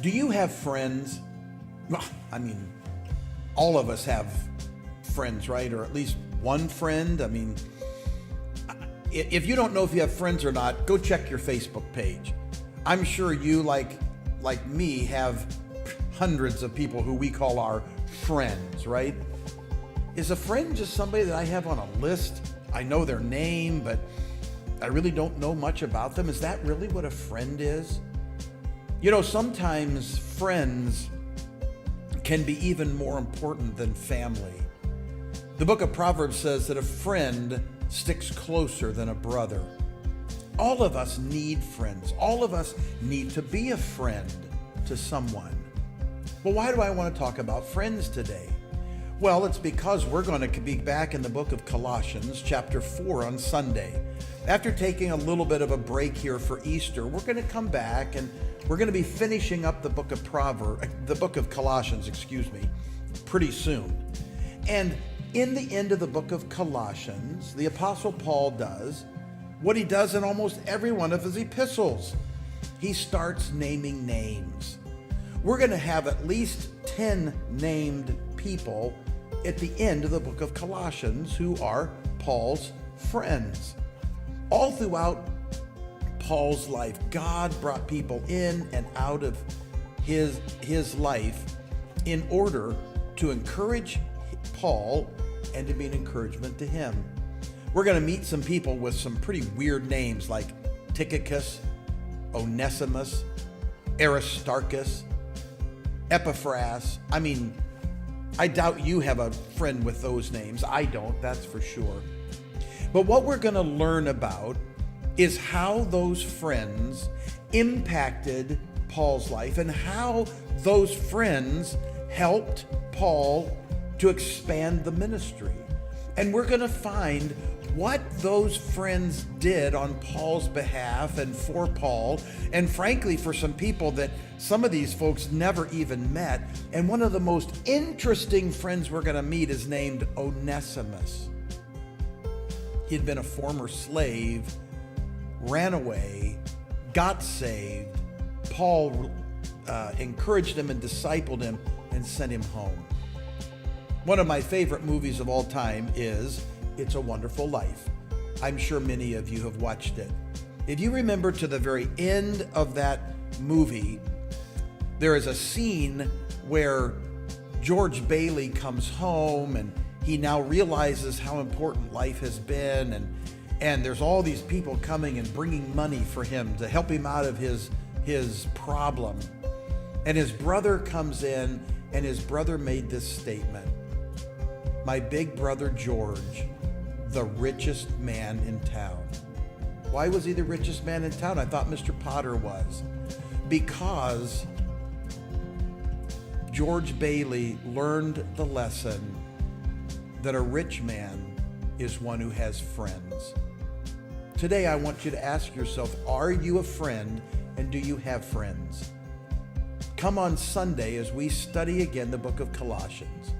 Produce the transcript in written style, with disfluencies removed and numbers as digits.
Do you have friends? Well, I mean, all of us have friends, right? Or at least one friend. I mean, if you don't know if you have friends or not, go check your Facebook page. I'm sure you, like me, have hundreds of people who we call our friends, right? Is a friend just somebody that I have on a list? I know their name, but I really don't know much about them. Is that really what a friend is? You know, sometimes friends can be even more important than family. The book of Proverbs says that a friend sticks closer than a brother. All of us need friends. All of us need to be a friend to someone. Well, why do I want to talk about friends today? Well, it's because we're going to be back in the book of Colossians, chapter 4 on Sunday. After taking a little bit of a break here for Easter, we're going to come back and we're going to be finishing up the book of Colossians, pretty soon. And in the end of the book of Colossians, the Apostle Paul does what he does in almost every one of his epistles. He starts naming names. We're going to have at least 10 named people at the end of the book of Colossians who are Paul's friends. All throughout Paul's life, God brought people in and out of his life in order to encourage Paul and to be an encouragement to him. We're going to meet some people with some pretty weird names like Tychicus, Onesimus, Aristarchus, Epaphras. I mean, I doubt you have a friend with those names. I don't, that's for sure. But what we're going to learn about is how those friends impacted Paul's life and how those friends helped Paul to expand the ministry. And we're going to find what those friends did on Paul's behalf and for Paul, and frankly, for some people that some of these folks never even met. And one of the most interesting friends we're going to meet is named Onesimus. He had been a former slave, ran away, got saved. Paul encouraged him and discipled him and sent him home. One of my favorite movies of all time is It's a Wonderful Life. I'm sure many of you have watched it. If you remember to the very end of that movie, there is a scene where George Bailey comes home and he now realizes how important life has been, and there's all these people coming and bringing money for him to help him out of his problem. And his brother comes in, and his brother made this statement: "My big brother George, the richest man in town." Why was he the richest man in town? I thought Mr. Potter was. Because George Bailey learned the lesson that a rich man is one who has friends. Today, I want you to ask yourself, are you a friend, and do you have friends? Come on Sunday as we study again the book of Colossians.